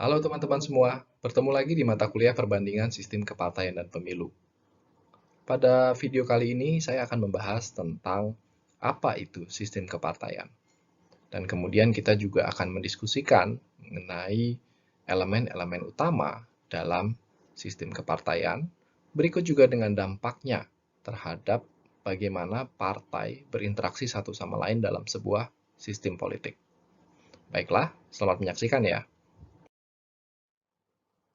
Halo teman-teman semua, bertemu lagi di mata kuliah perbandingan sistem kepartaian dan pemilu. Pada video kali ini saya akan membahas tentang apa itu sistem kepartaian. Dan kemudian kita juga akan mendiskusikan mengenai elemen-elemen utama dalam sistem kepartaian, berikut juga dengan dampaknya terhadap bagaimana partai berinteraksi satu sama lain dalam sebuah sistem politik. Baiklah, selamat menyaksikan ya.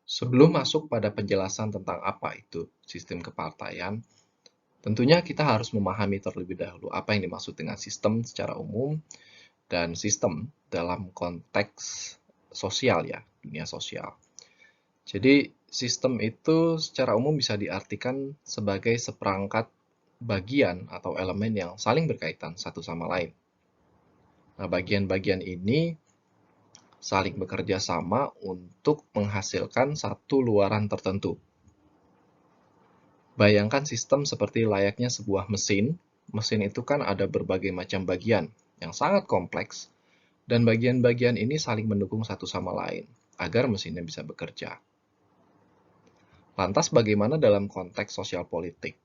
Sebelum masuk pada penjelasan tentang apa itu sistem kepartaian, tentunya kita harus memahami terlebih dahulu apa yang dimaksud dengan sistem secara umum dan sistem dalam konteks sosial ya, dunia sosial. Jadi, sistem itu secara umum bisa diartikan sebagai seperangkat bagian atau elemen yang saling berkaitan satu sama lain. Nah, bagian-bagian ini saling bekerja sama untuk menghasilkan satu luaran tertentu. Bayangkan sistem seperti layaknya sebuah mesin. Mesin itu kan ada berbagai macam bagian yang sangat kompleks, dan bagian-bagian ini saling mendukung satu sama lain agar mesinnya bisa bekerja. Lantas bagaimana dalam konteks sosial politik?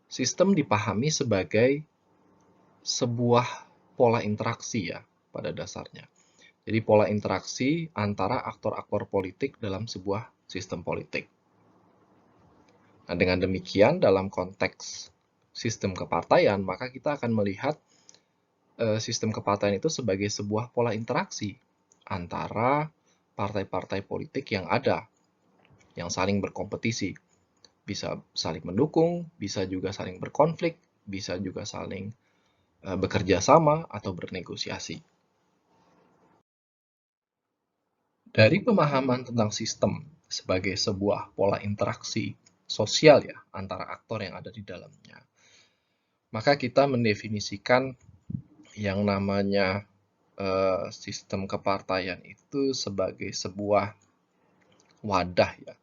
Sistem dipahami sebagai sebuah pola interaksi ya pada dasarnya. Jadi pola interaksi antara aktor-aktor politik dalam sebuah sistem politik. Nah, dengan demikian dalam konteks sistem kepartaian, maka kita akan melihat sistem kepartaian itu sebagai sebuah pola interaksi antara partai-partai politik yang ada, yang saling berkompetisi. Bisa saling mendukung, bisa juga saling berkonflik, bisa juga saling bekerja sama atau bernegosiasi. Dari pemahaman tentang sistem sebagai sebuah pola interaksi sosial ya antara aktor yang ada di dalamnya, maka kita mendefinisikan yang namanya sistem kepartaian itu sebagai sebuah wadah ya,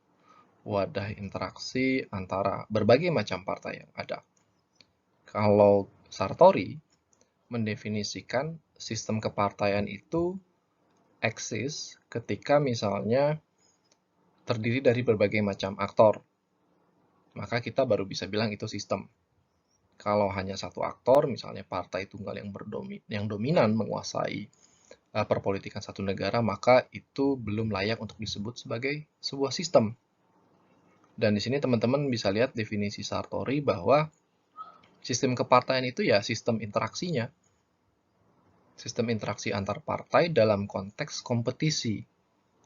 wadah interaksi antara berbagai macam partai yang ada. Kalau Sartori mendefinisikan sistem kepartaian itu eksis ketika misalnya terdiri dari berbagai macam aktor, maka kita baru bisa bilang itu sistem. Kalau hanya satu aktor, misalnya partai tunggal yang dominan menguasai perpolitikan satu negara, maka itu belum layak untuk disebut sebagai sebuah sistem. Dan di sini teman-teman bisa lihat definisi Sartori bahwa sistem kepartaian itu ya sistem interaksinya. Sistem interaksi antar partai dalam konteks kompetisi.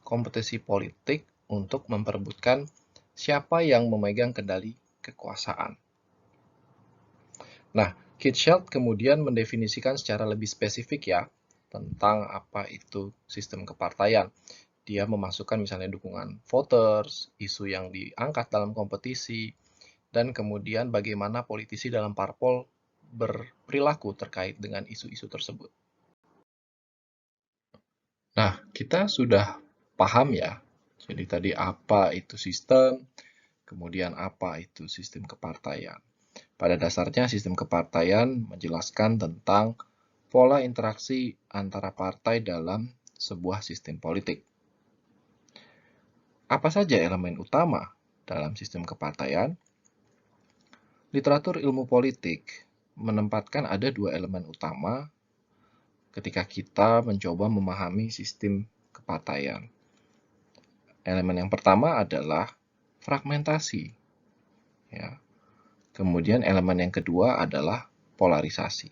Kompetisi politik untuk memperebutkan siapa yang memegang kendali kekuasaan. Nah, Kirchhoff kemudian mendefinisikan secara lebih spesifik ya tentang apa itu sistem kepartaian. Dia memasukkan misalnya dukungan voters, isu yang diangkat dalam kompetisi, dan kemudian bagaimana politisi dalam parpol berperilaku terkait dengan isu-isu tersebut. Nah, kita sudah paham ya, jadi tadi apa itu sistem, kemudian apa itu sistem kepartaian. Pada dasarnya sistem kepartaian menjelaskan tentang pola interaksi antara partai dalam sebuah sistem politik. Apa saja elemen utama dalam sistem kepartaian? Literatur ilmu politik menempatkan ada dua elemen utama ketika kita mencoba memahami sistem kepartaian. Elemen yang pertama adalah fragmentasi. Ya. Kemudian elemen yang kedua adalah polarisasi.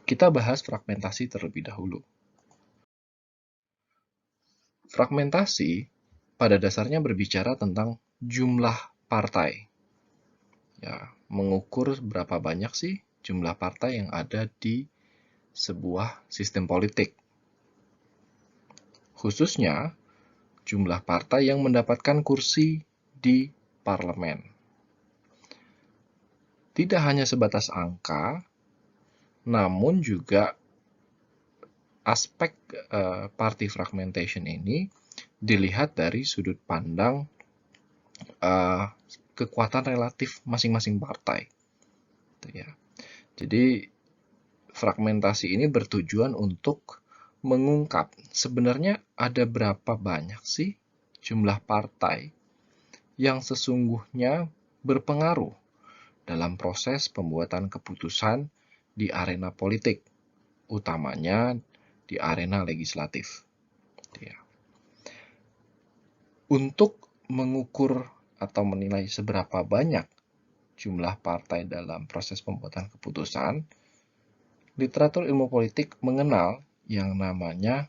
Kita bahas fragmentasi terlebih dahulu. Fragmentasi pada dasarnya berbicara tentang jumlah partai. Ya, mengukur berapa banyak sih jumlah partai yang ada di sebuah sistem politik. Khususnya jumlah partai yang mendapatkan kursi di parlemen. Tidak hanya sebatas angka, namun juga aspek party fragmentation ini dilihat dari sudut pandang kekuatan relatif masing-masing partai. Ya. Jadi fragmentasi ini bertujuan untuk mengungkap sebenarnya ada berapa banyak sih jumlah partai yang sesungguhnya berpengaruh dalam proses pembuatan keputusan di arena politik, utamanya di arena legislatif. Ya. Untuk mengukur atau menilai seberapa banyak jumlah partai dalam proses pembuatan keputusan, literatur ilmu politik mengenal yang namanya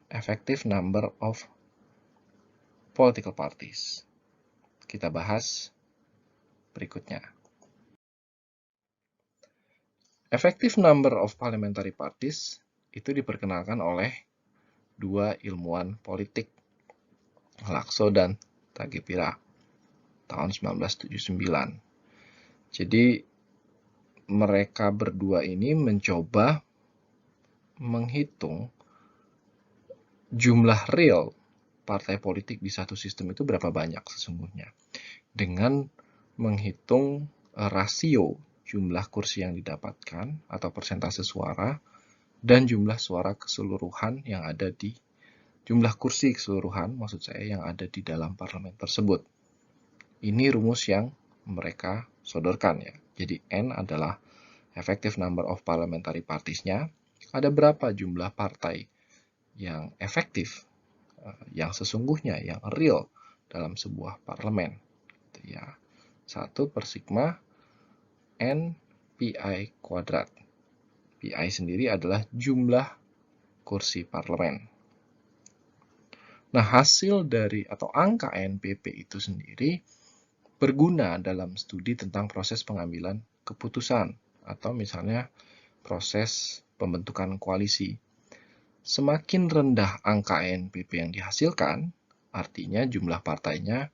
effective number of political parties. Kita bahas berikutnya. Effective number of parliamentary parties itu diperkenalkan oleh dua ilmuwan politik, Lakso dan Tagepira, tahun 1979. Jadi mereka berdua ini mencoba menghitung jumlah real partai politik di satu sistem itu berapa banyak sesungguhnya, dengan menghitung rasio jumlah kursi yang didapatkan atau persentase suara dan jumlah suara keseluruhan yang ada di jumlah kursi keseluruhan, maksud saya, yang ada di dalam parlemen tersebut. Ini rumus yang mereka sodorkan ya. Jadi N adalah effective number of parliamentary parties-nya. Ada berapa jumlah partai yang efektif, yang sesungguhnya, yang real dalam sebuah parlemen. Ya. 1 per sigma N PI kuadrat. PI sendiri adalah jumlah kursi parlemen. Nah, hasil dari atau angka NPP itu sendiri berguna dalam studi tentang proses pengambilan keputusan atau misalnya proses pembentukan koalisi. Semakin rendah angka NPP yang dihasilkan, artinya jumlah partainya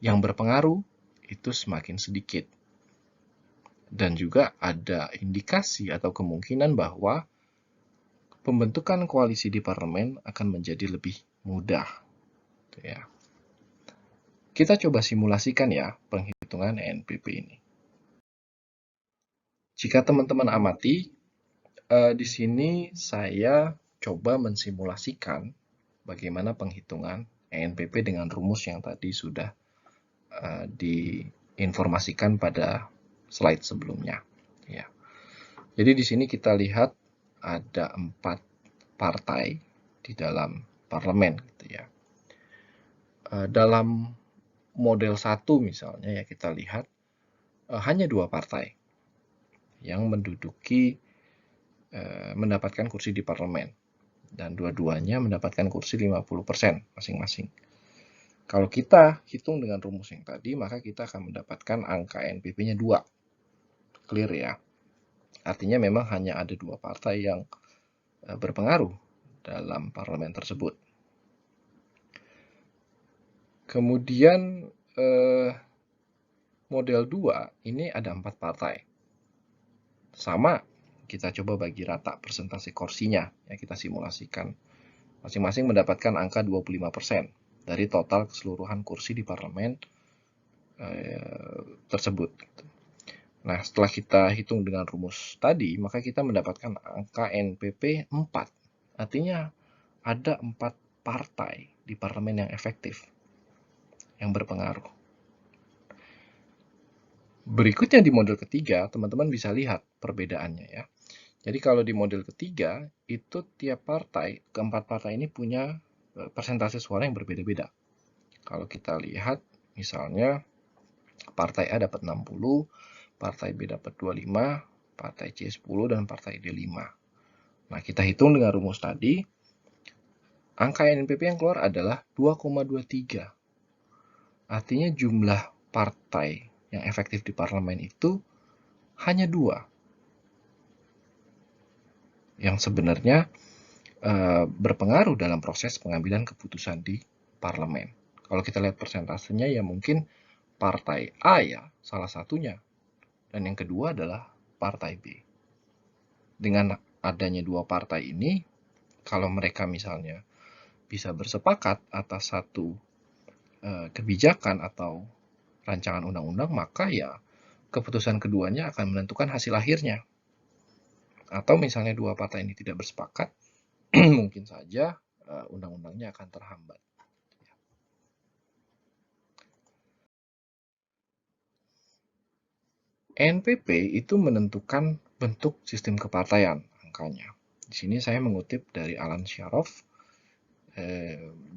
yang berpengaruh itu semakin sedikit. Dan juga ada indikasi atau kemungkinan bahwa pembentukan koalisi di parlemen akan menjadi lebih mudah. Ya. Kita coba simulasikan ya penghitungan NPP ini. Jika teman-teman amati, di sini saya coba mensimulasikan bagaimana penghitungan NPP dengan rumus yang tadi sudah diinformasikan pada slide sebelumnya. Ya. Jadi di sini kita lihat ada 4 partai di dalam parlemen, gitu ya. Dalam model 1 misalnya ya kita lihat hanya 2 partai yang menduduki mendapatkan kursi di parlemen dan dua-duanya mendapatkan kursi 50% masing-masing. Kalau kita hitung dengan rumus yang tadi, maka kita akan mendapatkan angka NPP-nya 2. Clear ya? Artinya memang hanya ada 2 partai yang berpengaruh dalam parlemen tersebut. Kemudian model 2 ini ada 4 partai. Sama, kita coba bagi rata persentase kursinya, ya kita simulasikan. Masing-masing mendapatkan angka 25% dari total keseluruhan kursi di parlemen tersebut. Nah, setelah kita hitung dengan rumus tadi, maka kita mendapatkan angka NPP 4. Artinya ada 4 partai di parlemen yang efektif, yang berpengaruh. Berikutnya di model ketiga, teman-teman bisa lihat perbedaannya ya. Jadi kalau di model ketiga, itu tiap partai, keempat partai ini punya persentase suara yang berbeda-beda. Kalau kita lihat, misalnya partai A dapat 60, partai B dapat 25, partai C 10, dan partai D 5. Nah, kita hitung dengan rumus tadi, angka NPP yang keluar adalah 2,23. Artinya jumlah partai yang efektif di parlemen itu hanya 2. Yang sebenarnya berpengaruh dalam proses pengambilan keputusan di parlemen. Kalau kita lihat persentasenya ya mungkin partai A ya salah satunya, dan yang kedua adalah partai B. Dengan adanya 2 partai ini, kalau mereka misalnya bisa bersepakat atas satu kebijakan atau rancangan undang-undang, maka ya keputusan keduanya akan menentukan hasil akhirnya. Atau misalnya 2 partai ini tidak bersepakat, mungkin saja undang-undangnya akan terhambat. NPP itu menentukan bentuk sistem kepartaian angkanya. Di sini saya mengutip dari Alan Sharoff.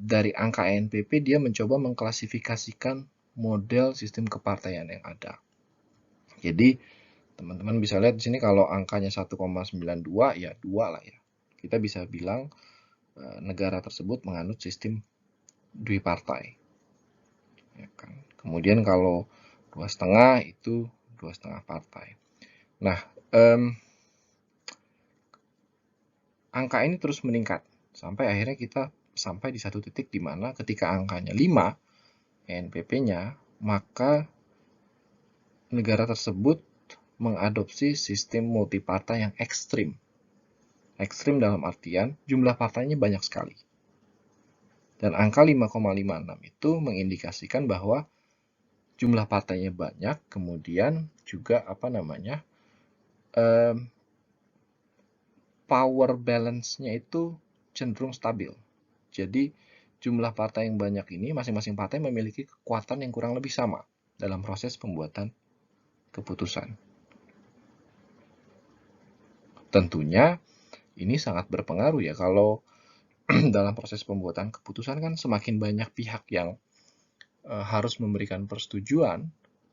Dari angka NPP dia mencoba mengklasifikasikan model sistem kepartaian yang ada. Jadi teman-teman bisa lihat di sini kalau angkanya 1,92 ya 2 lah ya. Kita bisa bilang negara tersebut menganut sistem dwipartai. Ya kan? Kemudian kalau 2,5 itu 2,5 partai. Nah, angka ini terus meningkat sampai akhirnya kita sampai di satu titik di mana ketika angkanya 5 NPP-nya, maka negara tersebut mengadopsi sistem multipartai yang ekstrim. Ekstrim dalam artian jumlah partainya banyak sekali. Dan angka 5,56 itu mengindikasikan bahwa jumlah partainya banyak, kemudian juga power balance-nya itu cenderung stabil. Jadi jumlah partai yang banyak ini, masing-masing partai memiliki kekuatan yang kurang lebih sama dalam proses pembuatan keputusan. Tentunya ini sangat berpengaruh ya kalau dalam proses pembuatan keputusan kan semakin banyak pihak yang harus memberikan persetujuan,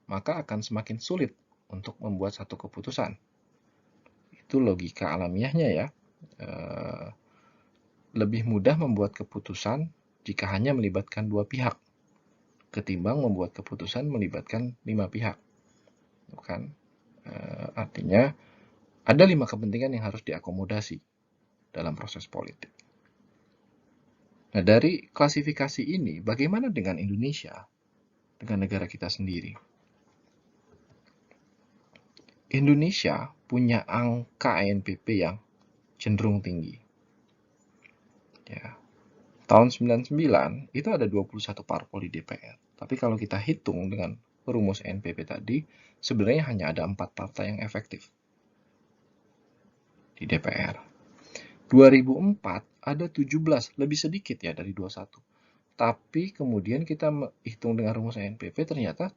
maka akan semakin sulit untuk membuat satu keputusan. Itu logika alamiahnya ya. Lebih mudah membuat keputusan jika hanya melibatkan 2 pihak ketimbang membuat keputusan melibatkan 5 pihak. Bukan? Artinya ada 5 kepentingan yang harus diakomodasi dalam proses politik. Nah, dari klasifikasi ini, bagaimana dengan Indonesia? Dengan negara kita sendiri. Indonesia punya angka NPP yang cenderung tinggi. Ya. Tahun 99 itu ada 21 parpol di DPR. Tapi kalau kita hitung dengan rumus NPP tadi, sebenarnya hanya ada 4 partai yang efektif di DPR. 2004 ada 17, lebih sedikit ya dari 21. Tapi kemudian kita hitung dengan rumus NPP, ternyata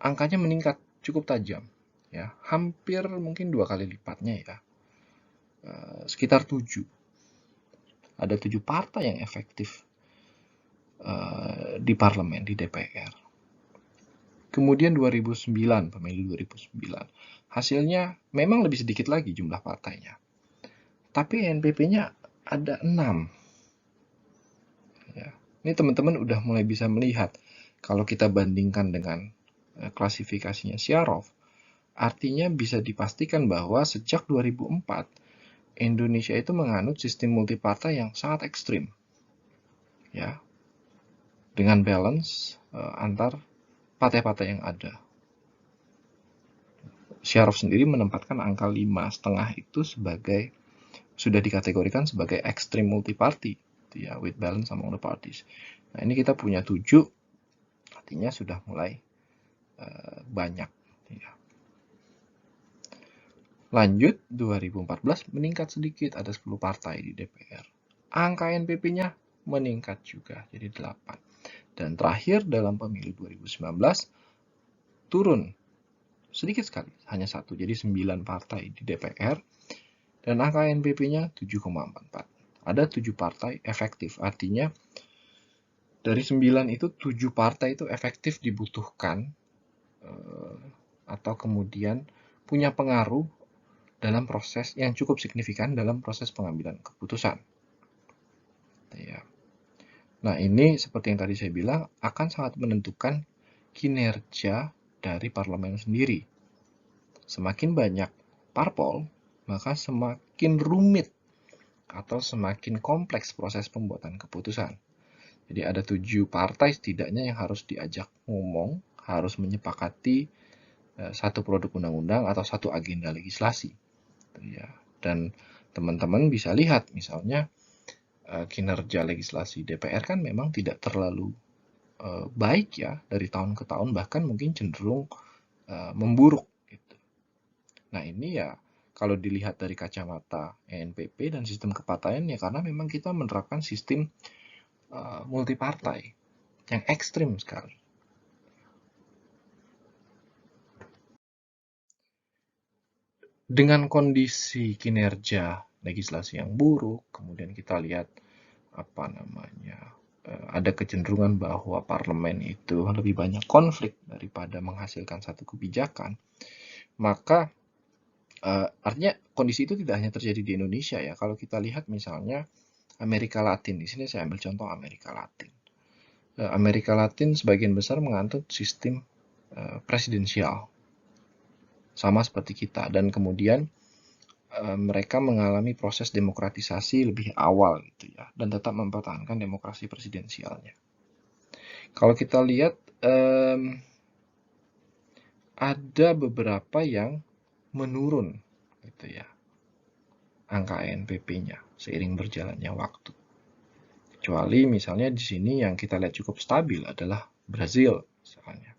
angkanya meningkat cukup tajam. Ya, hampir mungkin 2 kali lipatnya ya. Sekitar 7. Ada 7 partai yang efektif di parlemen, di DPR. Kemudian 2009, pemilu 2009. Hasilnya memang lebih sedikit lagi jumlah partainya. Tapi NPP-nya ada 6. Ya. Ini teman-teman udah mulai bisa melihat. Kalau kita bandingkan dengan klasifikasinya Sharoff, artinya bisa dipastikan bahwa sejak 2004, Indonesia itu menganut sistem multipartai yang sangat ekstrim. Ya. Dengan balance antar partai-partai yang ada. Sharoff sendiri menempatkan angka 5,5 itu sebagai sudah dikategorikan sebagai extreme multi-party, ya, with balance among the parties. Nah, ini kita punya 7, artinya sudah mulai banyak. Ya. Lanjut, 2014 meningkat sedikit, ada 10 partai di DPR. Angka NPP-nya meningkat juga, jadi 8. Dan terakhir dalam pemilu 2019, turun sedikit sekali, hanya 1, jadi 9 partai di DPR. Dan angka NPP-nya 7,44. Ada 7 partai efektif, artinya dari 9 itu 7 partai itu efektif dibutuhkan atau kemudian punya pengaruh dalam proses yang cukup signifikan dalam proses pengambilan keputusan. Ya. Nah, ini seperti yang tadi saya bilang akan sangat menentukan kinerja dari parlemen sendiri. Semakin banyak parpol, maka semakin rumit atau semakin kompleks proses pembuatan keputusan. Jadi ada 7 partai setidaknya yang harus diajak ngomong, harus menyepakati satu produk undang-undang atau satu agenda legislasi. Ya. Dan teman-teman bisa lihat misalnya kinerja legislasi DPR kan memang tidak terlalu baik ya dari tahun ke tahun, bahkan mungkin cenderung memburuk. Gitu. Nah, ini ya kalau dilihat dari kacamata ENPP dan sistem kepartaian, ya karena memang kita menerapkan sistem multipartai yang ekstrim sekali. Dengan kondisi kinerja legislasi yang buruk, kemudian kita lihat ada kecenderungan bahwa parlemen itu lebih banyak konflik daripada menghasilkan satu kebijakan, maka artinya kondisi itu tidak hanya terjadi di Indonesia ya. Kalau kita lihat misalnya Amerika Latin, di sini saya ambil contoh Amerika Latin. Amerika Latin sebagian besar menganut sistem presidensial, sama seperti kita, dan kemudian mereka mengalami proses demokratisasi lebih awal gitu ya, dan tetap mempertahankan demokrasi presidensialnya. Kalau kita lihat ada beberapa yang menurun gitu ya, angka ENPP-nya seiring berjalannya waktu. Kecuali misalnya di sini yang kita lihat cukup stabil adalah Brazil misalnya.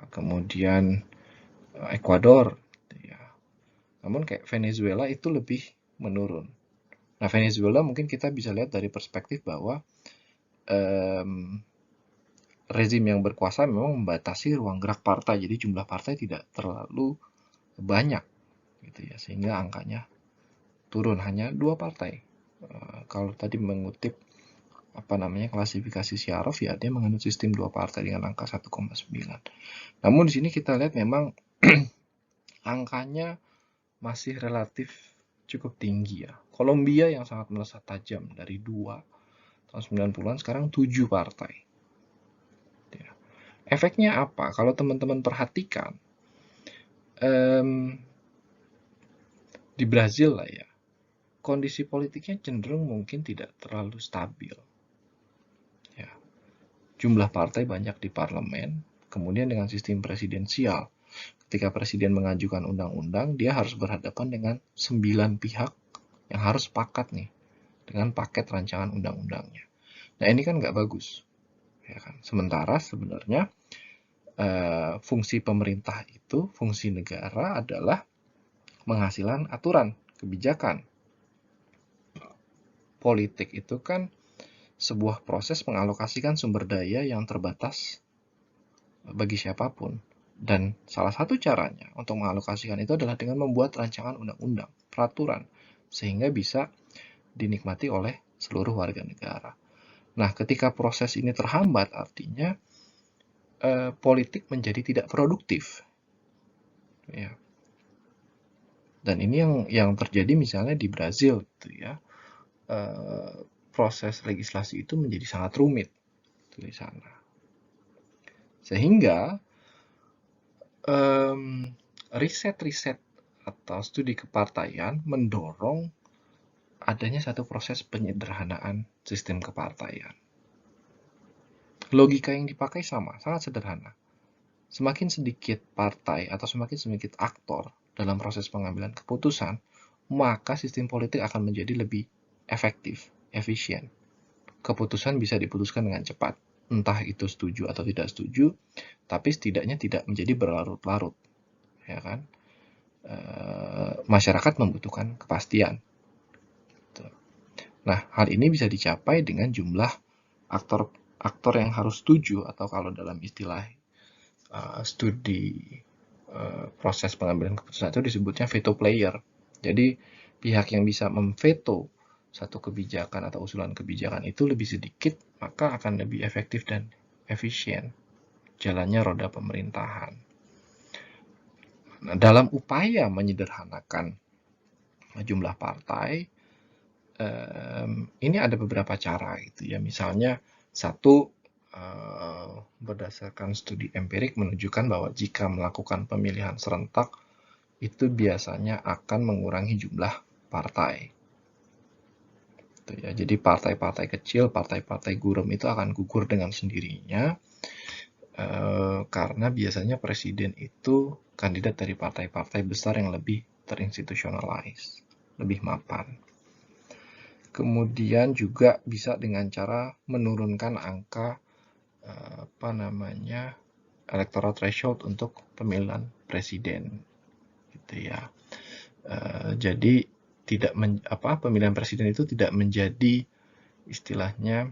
Kemudian Ekuador gitu ya. Namun kayak Venezuela itu lebih menurun. Nah, Venezuela mungkin kita bisa lihat dari perspektif bahwa rezim yang berkuasa memang membatasi ruang gerak partai, jadi jumlah partai tidak terlalu banyak gitu ya, sehingga angkanya turun hanya 2 partai. Kalau tadi mengutip klasifikasi Syarof, ya dia menganut sistem 2 partai dengan angka 1,9. Namun di sini kita lihat memang angkanya masih relatif cukup tinggi ya. Kolombia yang sangat melesat tajam dari 2 tahun 90-an sekarang 7 partai. Efeknya apa? Kalau teman-teman perhatikan, di Brazil lah ya, kondisi politiknya cenderung mungkin tidak terlalu stabil. Ya. Jumlah partai banyak di parlemen, kemudian dengan sistem presidensial. Ketika presiden mengajukan undang-undang, dia harus berhadapan dengan 9 pihak yang harus sepakat nih dengan paket rancangan undang-undangnya. Nah, ini kan nggak bagus. Ya kan? Sementara sebenarnya fungsi pemerintah itu, fungsi negara adalah menghasilkan aturan, kebijakan. Politik itu kan sebuah proses mengalokasikan sumber daya yang terbatas bagi siapapun. Dan salah satu caranya untuk mengalokasikan itu adalah dengan membuat rancangan undang-undang, peraturan, sehingga bisa dinikmati oleh seluruh warga negara. Nah, ketika proses ini terhambat, artinya politik menjadi tidak produktif. Ya. Dan ini yang terjadi misalnya di Brazil, gitu ya. Proses legislasi itu menjadi sangat rumit di sana. Sehingga riset-riset atau studi kepartaian mendorong adanya satu proses penyederhanaan sistem kepartaian. Logika yang dipakai sama, sangat sederhana. Semakin sedikit partai atau semakin sedikit aktor dalam proses pengambilan keputusan, maka sistem politik akan menjadi lebih efektif, efisien. Keputusan bisa diputuskan dengan cepat, entah itu setuju atau tidak setuju, tapi setidaknya tidak menjadi berlarut-larut, ya kan? Masyarakat membutuhkan kepastian. Nah, hal ini bisa dicapai dengan jumlah aktor yang harus setuju, atau kalau dalam istilah studi proses pengambilan keputusan itu disebutnya veto player. Jadi pihak yang bisa memveto satu kebijakan atau usulan kebijakan itu lebih sedikit, maka akan lebih efektif dan efisien jalannya roda pemerintahan. Nah, dalam upaya menyederhanakan jumlah partai, ini ada beberapa cara gitu ya. Misalnya satu, berdasarkan studi empirik menunjukkan bahwa jika melakukan pemilihan serentak itu biasanya akan mengurangi jumlah partai. Gitu ya. Jadi partai-partai kecil, partai-partai gurem itu akan gugur dengan sendirinya karena biasanya presiden itu kandidat dari partai-partai besar yang lebih terinstitutionalize, lebih mapan. Kemudian juga bisa dengan cara menurunkan angka electoral threshold untuk pemilihan presiden, gitu ya. Jadi pemilihan presiden itu tidak menjadi istilahnya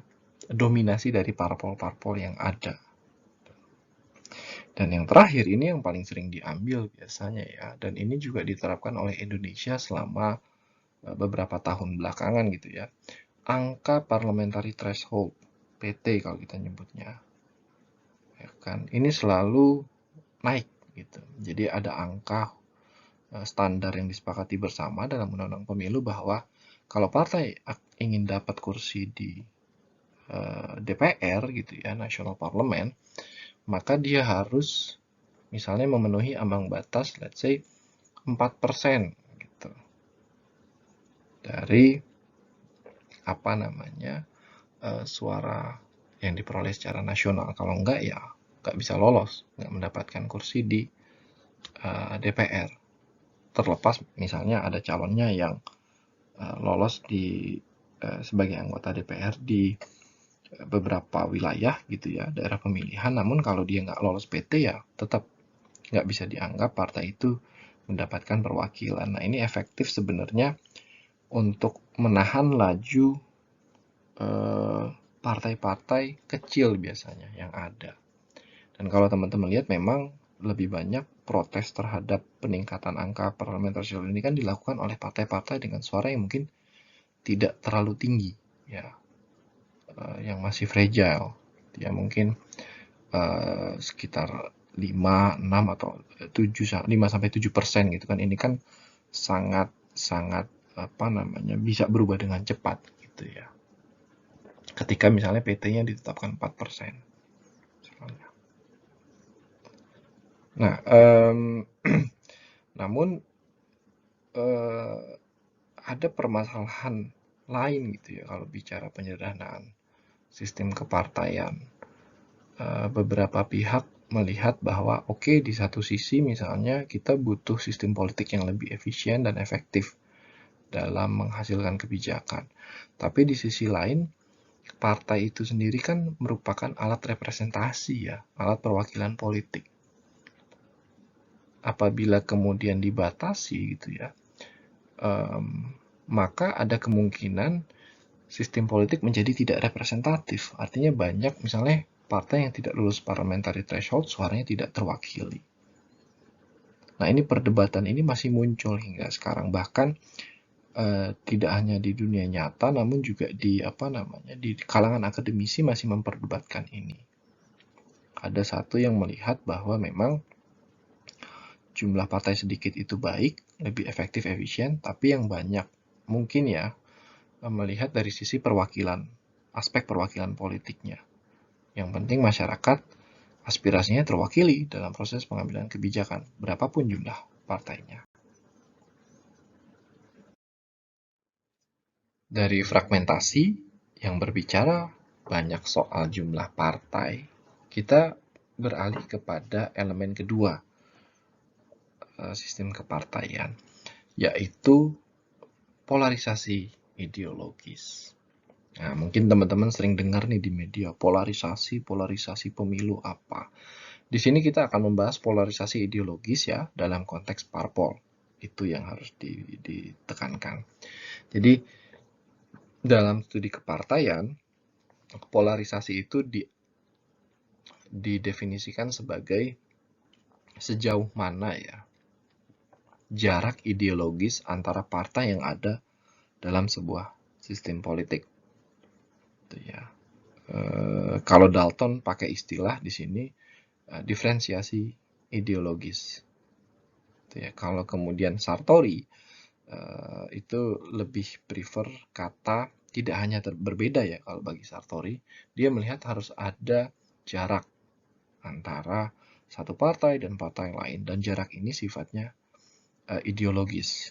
dominasi dari parpol-parpol yang ada. Dan yang terakhir ini yang paling sering diambil biasanya ya, dan ini juga diterapkan oleh Indonesia selama beberapa tahun belakangan gitu ya. Angka parliamentary threshold, PT kalau kita nyebutnya. Ya kan? Ini selalu naik gitu. Jadi ada angka standar yang disepakati bersama dalam Undang-Undang Pemilu bahwa kalau partai ingin dapat kursi di DPR gitu ya, National Parliament, maka dia harus misalnya memenuhi ambang batas let's say 4% gitu dari suara yang diperoleh secara nasional. Kalau enggak ya nggak bisa lolos, nggak mendapatkan kursi di DPR. Terlepas misalnya ada calonnya yang lolos sebagai anggota DPR di beberapa wilayah gitu ya, daerah pemilihan, namun kalau dia nggak lolos PT ya tetap nggak bisa dianggap partai itu mendapatkan perwakilan. Nah, ini efektif sebenarnya untuk menahan laju partai-partai kecil biasanya yang ada. Dan kalau teman-teman lihat memang lebih banyak protes terhadap peningkatan angka parliamentary threshold ini kan dilakukan oleh partai-partai dengan suara yang mungkin tidak terlalu tinggi ya, yang masih fragile ya, mungkin sekitar 5, 6 atau 5-7% gitu kan. Ini kan sangat bisa berubah dengan cepat gitu ya. Ketika misalnya PT-nya ditetapkan 4%. Nah, namun ada permasalahan lain gitu ya kalau bicara penyederhanaan sistem kepartaian. Beberapa pihak melihat bahwa oke, di satu sisi misalnya kita butuh sistem politik yang lebih efisien dan efektif dalam menghasilkan kebijakan. Tapi di sisi lain, partai itu sendiri kan merupakan alat representasi ya, alat perwakilan politik. Apabila kemudian dibatasi gitu ya, maka ada kemungkinan sistem politik menjadi tidak representatif. Artinya banyak misalnya partai yang tidak lulus parliamentary threshold suaranya tidak terwakili. Nah, ini perdebatan ini masih muncul hingga sekarang, bahkan tidak hanya di dunia nyata namun juga di kalangan akademisi masih memperdebatkan ini. Ada satu yang melihat bahwa memang jumlah partai sedikit itu baik, lebih efektif, efisien, tapi yang banyak mungkin ya melihat dari sisi perwakilan, aspek perwakilan politiknya. Yang penting masyarakat aspirasinya terwakili dalam proses pengambilan kebijakan, berapapun jumlah partainya. Dari fragmentasi yang berbicara banyak soal jumlah partai, kita beralih kepada elemen kedua sistem kepartaian, yaitu polarisasi ideologis. Nah, mungkin teman-teman sering dengar nih di media, polarisasi pemilu apa. Di sini kita akan membahas polarisasi ideologis ya, dalam konteks parpol. Itu yang harus ditekankan. Jadi, dalam studi kepartaian, polarisasi itu didefinisikan sebagai sejauh mana ya jarak ideologis antara partai yang ada dalam sebuah sistem politik. Itu ya. Kalau Dalton pakai istilah di sini diferensiasi ideologis. Itu ya. Kalau kemudian Sartori itu lebih prefer kata tidak hanya berbeda ya. Kalau bagi Sartori, dia melihat harus ada jarak antara satu partai dan partai lain, dan jarak ini sifatnya ideologis.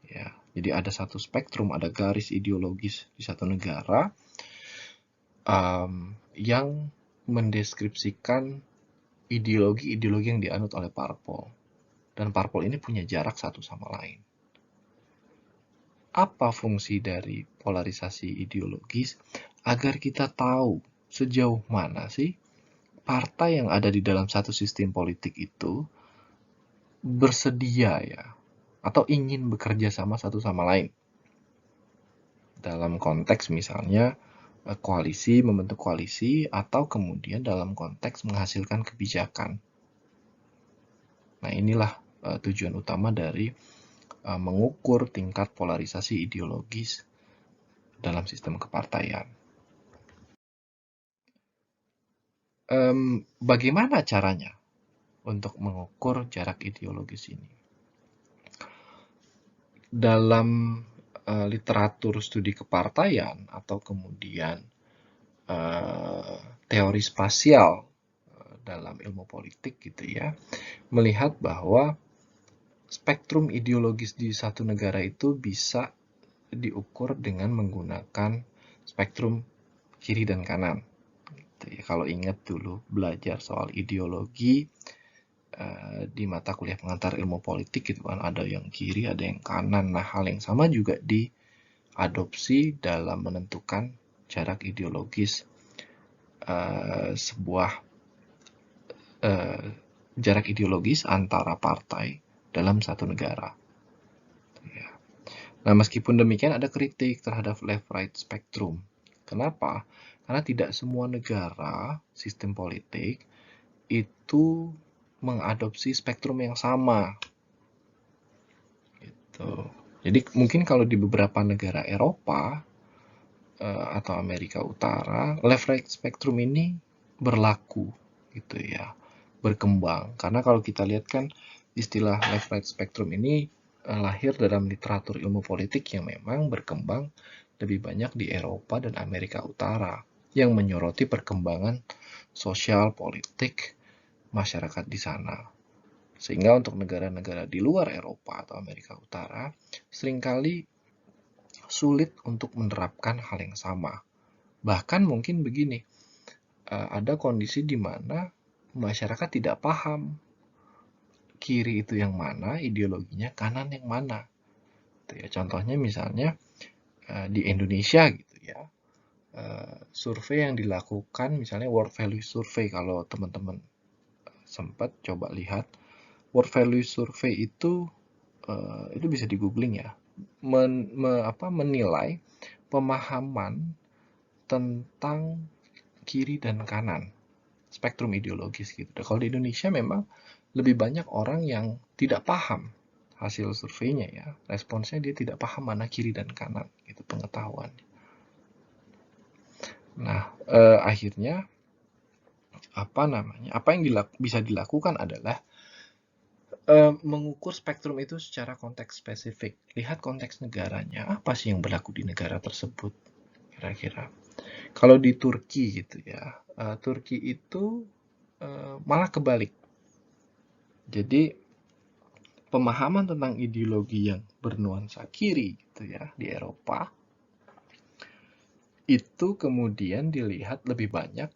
Ya, jadi ada satu spektrum, ada garis ideologis di satu negara yang mendeskripsikan ideologi-ideologi yang dianut oleh parpol. Dan parpol ini punya jarak satu sama lain. Apa fungsi dari polarisasi ideologis? Agar kita tahu sejauh mana sih partai yang ada di dalam satu sistem politik itu bersedia ya atau ingin bekerja sama satu sama lain. Dalam konteks misalnya koalisi, membentuk koalisi, atau kemudian dalam konteks menghasilkan kebijakan. Nah, inilah tujuan utama dari mengukur tingkat polarisasi ideologis dalam sistem kepartaian. Bagaimana caranya untuk mengukur jarak ideologis ini? Dalam literatur studi kepartaian atau kemudian teori spasial dalam ilmu politik gitu ya, melihat bahwa spektrum ideologis di satu negara itu bisa diukur dengan menggunakan spektrum kiri dan kanan. Gitu ya. Kalau ingat dulu belajar soal ideologi di mata kuliah pengantar ilmu politik gitu kan, ada yang kiri, ada yang kanan. Nah, hal yang sama juga diadopsi dalam menentukan jarak ideologis sebuah jarak ideologis antara partai dalam satu negara. Nah, meskipun demikian ada kritik terhadap left-right spectrum. Kenapa? Karena tidak semua negara sistem politik itu mengadopsi spektrum yang sama. Gitu. Jadi mungkin kalau di beberapa negara Eropa atau Amerika Utara, left-right spectrum ini berlaku gitu ya, berkembang. Karena kalau kita lihat kan istilah left-right spectrum ini lahir dalam literatur ilmu politik yang memang berkembang lebih banyak di Eropa dan Amerika Utara yang menyoroti perkembangan sosial politik masyarakat di sana. Sehingga untuk negara-negara di luar Eropa atau Amerika Utara seringkali sulit untuk menerapkan hal yang sama. Bahkan mungkin begini, ada kondisi di mana masyarakat tidak paham kiri itu yang mana, ideologinya kanan yang mana. Contohnya misalnya di Indonesia gitu ya, survei yang dilakukan misalnya World Value Survey, kalau teman-teman sempat coba lihat World Value Survey itu bisa di googling ya, menilai pemahaman tentang kiri dan kanan spektrum ideologis gitu. Kalau di Indonesia memang lebih banyak orang yang tidak paham hasil surveinya ya, responsnya dia tidak paham mana kiri dan kanan itu pengetahuan. Nah, akhirnya apa yang bisa dilakukan adalah mengukur spektrum itu secara konteks spesifik. Lihat konteks negaranya, apa sih yang berlaku di negara tersebut kira-kira. Kalau di Turki gitu ya, Turki itu malah kebalik. Jadi pemahaman tentang ideologi yang bernuansa kiri gitu ya di Eropa itu kemudian dilihat lebih banyak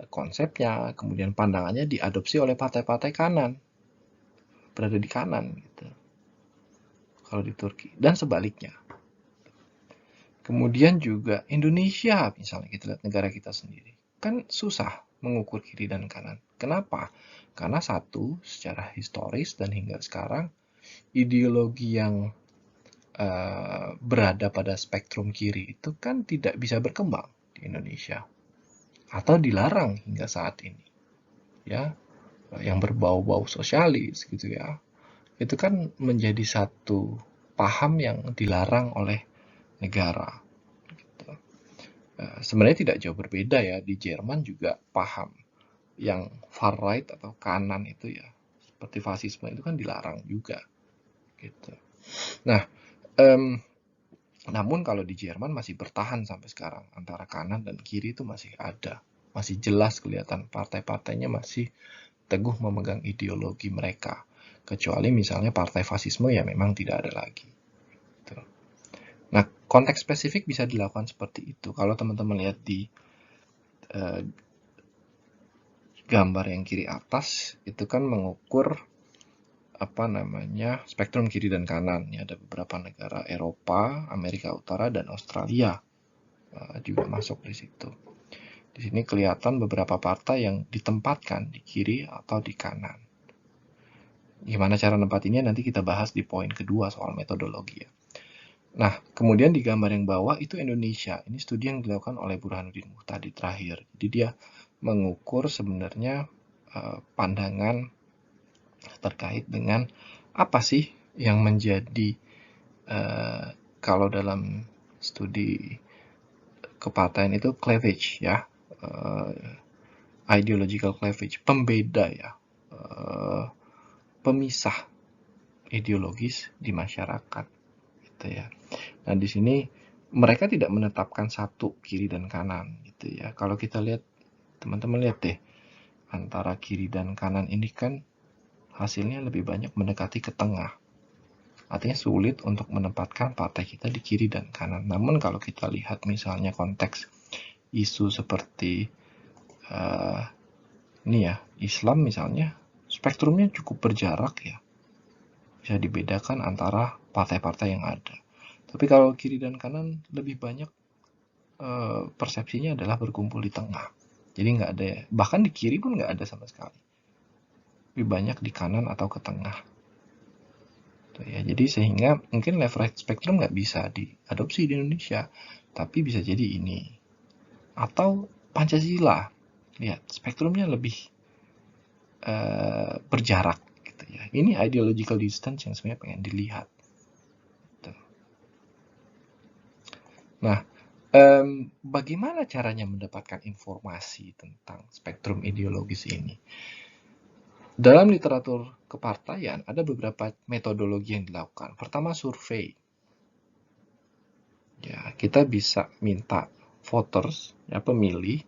konsepnya, kemudian pandangannya diadopsi oleh partai-partai kanan, berada di kanan gitu. Kalau di Turki dan sebaliknya. Kemudian juga Indonesia, misalnya kita lihat negara kita sendiri, kan susah mengukur kiri dan kanan. Kenapa? Karena satu, secara historis dan hingga sekarang, ideologi yang berada pada spektrum kiri itu kan tidak bisa berkembang di Indonesia atau dilarang hingga saat ini, ya, yang berbau-bau sosialis gitu ya, itu kan menjadi satu paham yang dilarang oleh negara. Sebenarnya tidak jauh berbeda ya, di Jerman juga paham yang far right atau kanan itu ya, seperti fasisme itu kan dilarang juga gitu. Nah, namun kalau di Jerman masih bertahan sampai sekarang, antara kanan dan kiri itu masih ada, masih jelas kelihatan partai-partainya masih teguh memegang ideologi mereka, kecuali misalnya partai fasisme ya memang tidak ada lagi. Nah, konteks spesifik bisa dilakukan seperti itu. Kalau teman-teman lihat di gambar yang kiri atas itu kan mengukur spektrum kiri dan kanan. Ini ada beberapa negara Eropa, Amerika Utara, dan Australia juga masuk di situ. Di sini kelihatan beberapa partai yang ditempatkan di kiri atau di kanan. Gimana cara nempatinnya nanti kita bahas di poin kedua soal metodologi ya. Nah, kemudian di gambar yang bawah itu Indonesia. Ini studi yang dilakukan oleh Burhanuddin Muhtadi terakhir. Jadi dia mengukur sebenarnya pandangan terkait dengan apa sih yang menjadi kalau dalam studi kepartaian itu cleavage ya, ideological cleavage, pembeda ya, pemisah ideologis di masyarakat gitu ya. Nah, di sini mereka tidak menetapkan satu kiri dan kanan gitu ya. Kalau kita lihat, teman-teman lihat deh, antara kiri dan kanan ini kan hasilnya lebih banyak mendekati ke tengah. Artinya sulit untuk menempatkan partai kita di kiri dan kanan. Namun kalau kita lihat misalnya konteks isu seperti ini ya, Islam misalnya, spektrumnya cukup berjarak ya. Bisa dibedakan antara partai-partai yang ada. Tapi kalau kiri dan kanan lebih banyak persepsinya adalah berkumpul di tengah. Jadi nggak ada, bahkan di kiri pun nggak ada sama sekali. Lebih banyak di kanan atau ke tengah. Tuh ya, jadi sehingga mungkin left right spectrum nggak bisa diadopsi di Indonesia, tapi bisa jadi ini. Atau Pancasila, lihat spektrumnya lebih berjarak gitu ya. Ini ideological distance yang sebenarnya pengen dilihat. Tuh. Nah, bagaimana caranya mendapatkan informasi tentang spektrum ideologis ini? Dalam literatur kepartaian ada beberapa metodologi yang dilakukan. Pertama, survei. Ya, kita bisa minta voters, ya pemilih,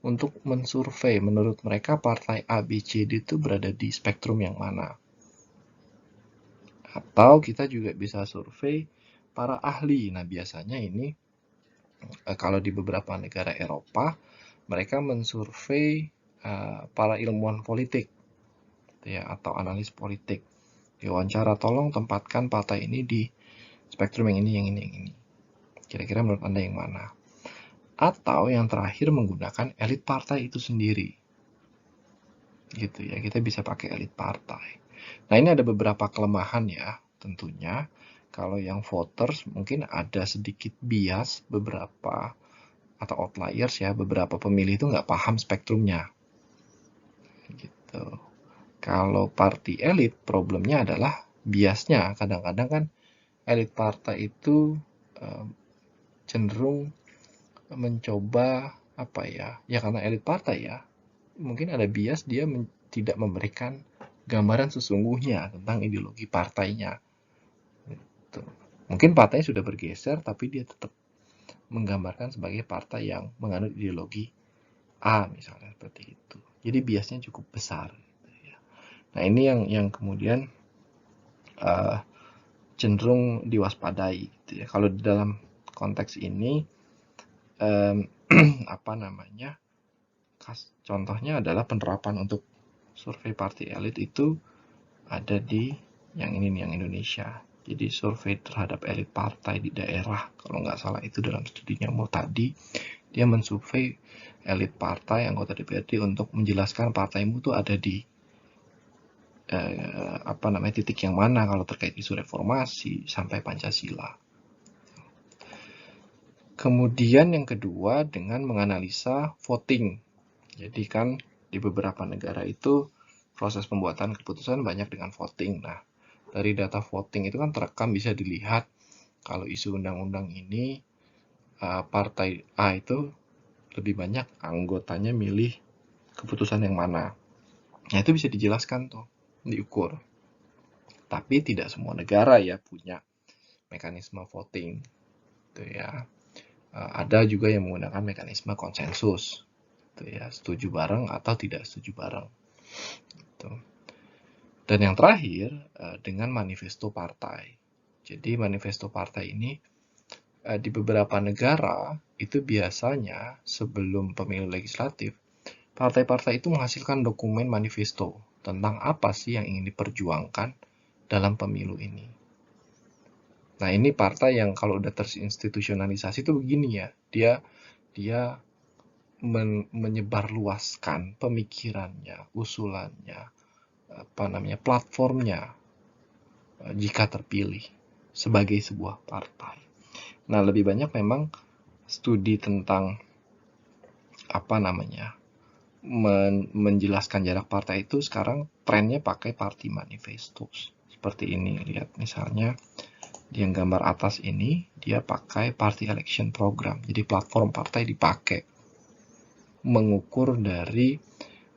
untuk mensurvei menurut mereka partai A, B, C, D itu berada di spektrum yang mana. Atau kita juga bisa survei para ahli. Nah, biasanya ini kalau di beberapa negara Eropa, mereka mensurvei para ilmuwan politik ya, atau analis politik. Diwawancara, tolong tempatkan partai ini di spektrum yang ini, yang ini, yang ini. Kira-kira menurut Anda yang mana? Atau yang terakhir menggunakan elit partai itu sendiri. Gitu ya, kita bisa pakai elit partai. Nah, ini ada beberapa kelemahan ya, tentunya. Kalau yang voters mungkin ada sedikit bias beberapa atau outliers ya, beberapa pemilih itu nggak paham spektrumnya. Gitu. Kalau party elit, problemnya adalah biasnya. Kadang-kadang kan elit partai itu cenderung mencoba apa ya, ya karena elit partai ya, mungkin ada bias dia tidak memberikan gambaran sesungguhnya tentang ideologi partainya. Gitu. Mungkin partainya sudah bergeser, tapi dia tetap menggambarkan sebagai partai yang menganut ideologi A misalnya seperti itu. Jadi biasnya cukup besar. Gitu ya. Nah, ini yang kemudian cenderung diwaspadai. Gitu ya. Kalau di dalam konteks ini apa namanya? Contohnya adalah penerapan untuk survei party elit itu ada di yang ini nih, yang Indonesia. Jadi survei terhadap elit partai di daerah, kalau nggak salah itu dalam studinya tadi, dia mensurvei elit partai anggota DPRD untuk menjelaskan partaimu tuh ada di apa namanya titik yang mana kalau terkait isu reformasi sampai Pancasila. Kemudian yang kedua dengan menganalisa voting. Jadi kan di beberapa negara itu proses pembuatan keputusan banyak dengan voting. Nah, dari data voting itu kan terekam bisa dilihat kalau isu undang-undang ini partai A itu lebih banyak anggotanya milih keputusan yang mana. Nah, itu bisa dijelaskan tuh, diukur. Tapi tidak semua negara ya punya mekanisme voting. Gitu ya. Ada juga yang menggunakan mekanisme konsensus. Gitu ya, setuju bareng atau tidak setuju bareng. Gitu. Dan yang terakhir, dengan manifesto partai. Jadi manifesto partai ini di beberapa negara itu biasanya sebelum pemilu legislatif, partai-partai itu menghasilkan dokumen manifesto tentang apa sih yang ingin diperjuangkan dalam pemilu ini. Nah, ini partai yang kalau udah terinstitusionalisasi itu begini ya, dia menyebarluaskan pemikirannya, usulannya, platformnya jika terpilih sebagai sebuah partai. Nah, lebih banyak memang studi tentang menjelaskan jarak partai itu sekarang trennya pakai party manifestos. Seperti ini, lihat misalnya di yang gambar atas ini dia pakai party election program. Jadi platform partai dipakai mengukur dari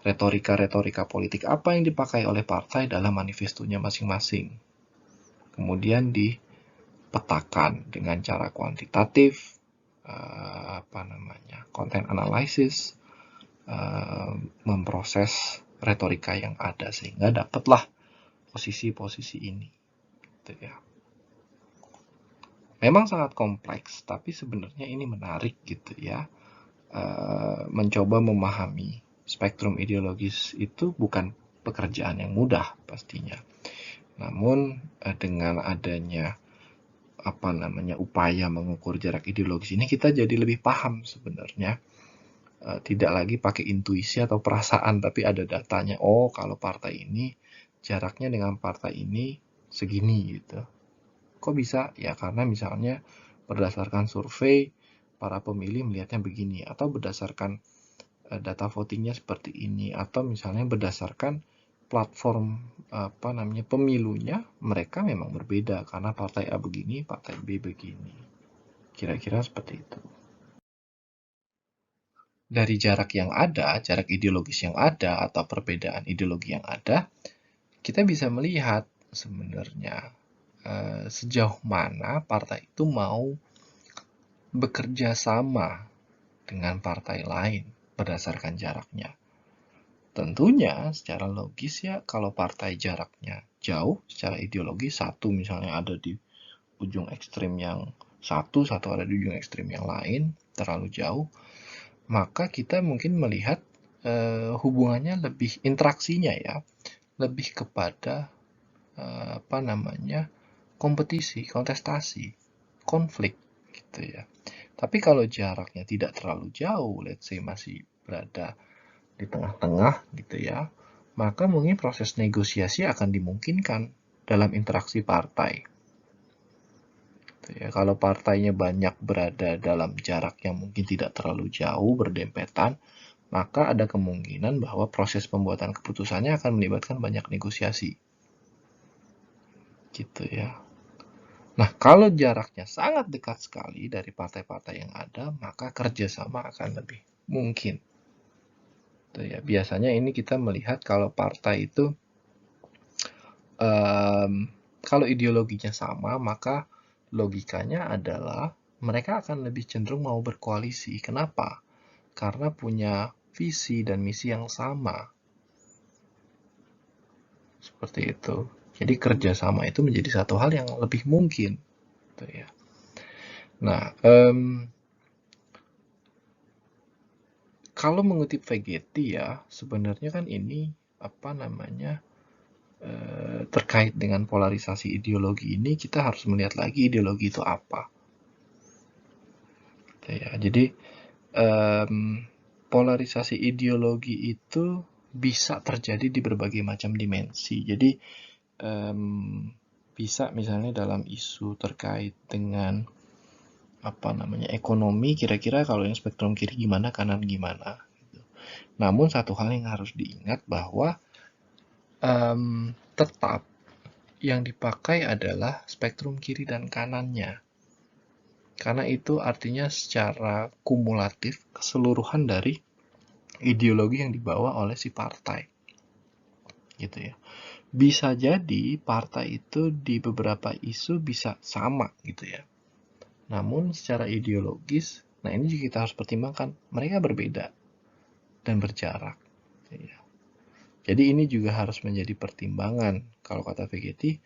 retorika-retorika politik apa yang dipakai oleh partai dalam manifestonya masing-masing. Kemudian dipetakan dengan cara kuantitatif, content analysis, memproses retorika yang ada sehingga dapatlah posisi-posisi ini, gitu ya. Memang sangat kompleks, tapi sebenarnya ini menarik gitu ya. Mencoba memahami spektrum ideologis itu bukan pekerjaan yang mudah pastinya. Namun dengan adanya upaya mengukur jarak ideologis ini, kita jadi lebih paham sebenarnya. Tidak lagi pakai intuisi atau perasaan, tapi ada datanya. Oh, kalau partai ini jaraknya dengan partai ini segini gitu. Kok bisa? Ya karena misalnya berdasarkan survei para pemilih melihatnya begini, atau berdasarkan data votingnya seperti ini, atau misalnya berdasarkan platform pemilunya mereka memang berbeda karena partai A begini, partai B begini. Kira-kira seperti itu. Dari jarak yang ada, jarak ideologis yang ada, atau perbedaan ideologi yang ada, kita bisa melihat sebenarnya sejauh mana partai itu mau bekerja sama dengan partai lain berdasarkan jaraknya. Tentunya secara logis ya, kalau partai jaraknya jauh secara ideologi, satu misalnya ada di ujung ekstrim yang satu ada di ujung ekstrim yang lain, terlalu jauh, maka kita mungkin melihat hubungannya lebih, interaksinya ya, lebih kepada kompetisi, kontestasi, konflik gitu ya. Tapi kalau jaraknya tidak terlalu jauh, let's say masih berada di tengah-tengah gitu ya, maka mungkin proses negosiasi akan dimungkinkan dalam interaksi partai. Ya, kalau partainya banyak berada dalam jarak yang mungkin tidak terlalu jauh berdempetan, maka ada kemungkinan bahwa proses pembuatan keputusannya akan melibatkan banyak negosiasi. Gitu ya. Nah, kalau jaraknya sangat dekat sekali dari partai-partai yang ada, maka kerjasama akan lebih mungkin. Gitu ya. Biasanya ini kita melihat kalau partai itu, kalau ideologinya sama, maka logikanya adalah mereka akan lebih cenderung mau berkoalisi. Kenapa? Karena punya visi dan misi yang sama. Seperti itu. Jadi kerjasama itu menjadi satu hal yang lebih mungkin. Gitu ya. Nah, kalau mengutip Vegetti ya, sebenarnya kan ini terkait dengan polarisasi ideologi ini, kita harus melihat lagi ideologi itu apa. Gitu ya. Jadi polarisasi ideologi itu bisa terjadi di berbagai macam dimensi. Jadi bisa misalnya dalam isu terkait dengan ekonomi, kira-kira kalau yang spektrum kiri gimana, kanan gimana. Gitu. Namun satu hal yang harus diingat bahwa tetap yang dipakai adalah spektrum kiri dan kanannya. Karena itu artinya secara kumulatif keseluruhan dari ideologi yang dibawa oleh si partai. Gitu ya. Bisa jadi partai itu di beberapa isu bisa sama gitu ya. Namun secara ideologis, nah ini juga kita harus pertimbangkan, mereka berbeda dan berjarak. Ya. Jadi ini juga harus menjadi pertimbangan. Kalau kata Vegetti,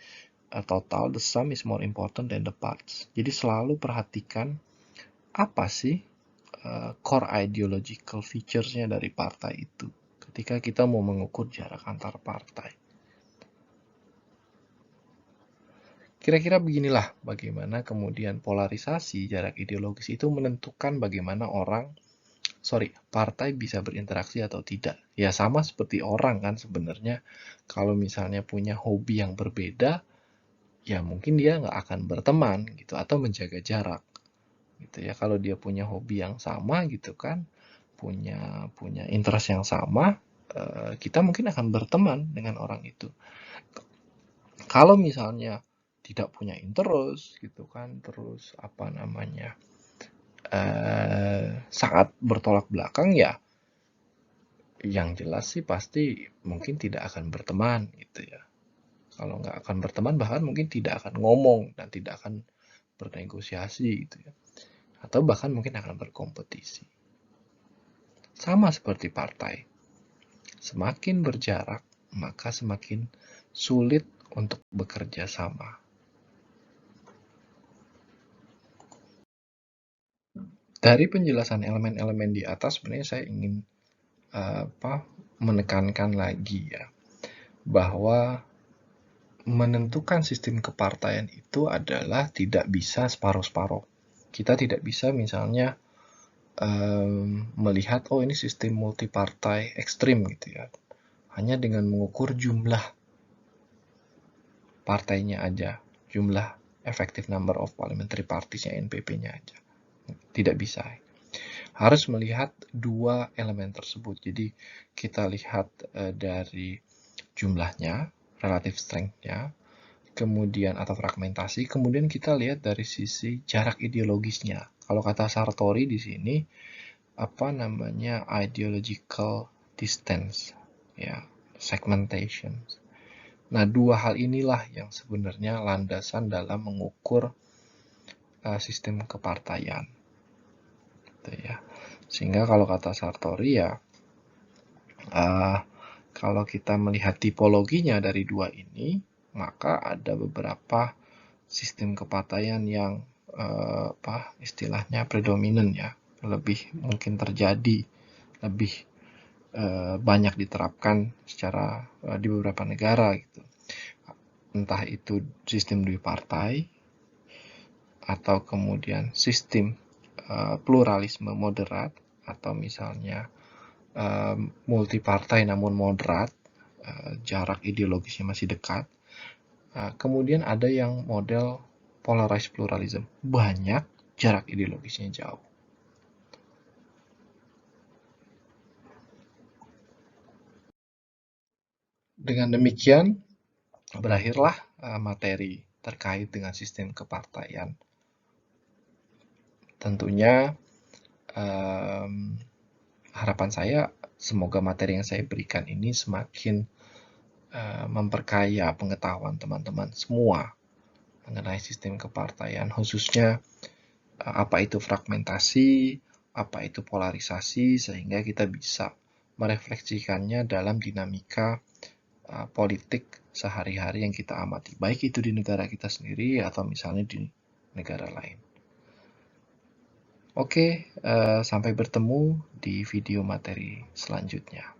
total, the sum is more important than the parts. Jadi selalu perhatikan apa sih core ideological features-nya dari partai itu ketika kita mau mengukur jarak antar partai. Kira-kira beginilah bagaimana kemudian polarisasi jarak ideologis itu menentukan bagaimana orang partai bisa berinteraksi atau tidak. Ya sama seperti orang kan sebenarnya, kalau misalnya punya hobi yang berbeda, ya mungkin dia nggak akan berteman gitu atau menjaga jarak gitu ya. Kalau dia punya hobi yang sama gitu kan, punya punya interest yang sama, kita mungkin akan berteman dengan orang itu. Kalau misalnya tidak punya interest gitu kan, terus apa namanya, sangat bertolak belakang, ya yang jelas sih pasti mungkin tidak akan berteman gitu ya. Kalau nggak akan berteman, bahkan mungkin tidak akan ngomong dan tidak akan bernegosiasi gitu ya. Atau bahkan mungkin akan berkompetisi. Sama seperti partai. Semakin berjarak, maka semakin sulit untuk bekerja sama. Dari penjelasan elemen-elemen di atas, sebenarnya saya ingin menekankan lagi ya, bahwa menentukan sistem kepartaian itu adalah tidak bisa separuh-separuh. Kita tidak bisa misalnya melihat, oh ini sistem multipartai ekstrim gitu ya, hanya dengan mengukur jumlah partainya aja, jumlah effective number of parliamentary parties-nya, NPP-nya aja. Tidak bisa. Harus melihat dua elemen tersebut. Jadi kita lihat dari jumlahnya, relative strength-nya, kemudian atau fragmentasi, kemudian kita lihat dari sisi jarak ideologisnya. Kalau kata Sartori di sini, apa namanya, ideological distance, ya, segmentation. Nah, dua hal inilah yang sebenarnya landasan dalam mengukur sistem kepartaian. Gitu ya. Sehingga kalau kata Sartori ya, kalau kita melihat tipologinya dari dua ini, maka ada beberapa sistem kepartaian yang istilahnya predominan ya, lebih mungkin terjadi, lebih banyak diterapkan secara di beberapa negara gitu. Entah itu sistem duipartai atau kemudian sistem pluralisme moderat, atau misalnya multipartai namun moderat, jarak ideologisnya masih dekat. Kemudian ada yang model polarized pluralism, banyak, jarak ideologisnya jauh. Dengan demikian, berakhirlah materi terkait dengan sistem kepartaian. Tentunya harapan saya, semoga materi yang saya berikan ini semakin memperkaya pengetahuan teman-teman semua mengenai sistem kepartaian, khususnya apa itu fragmentasi, apa itu polarisasi, sehingga kita bisa merefleksikannya dalam dinamika politik sehari-hari yang kita amati, baik itu di negara kita sendiri atau misalnya di negara lain. Oke, sampai bertemu di video materi selanjutnya.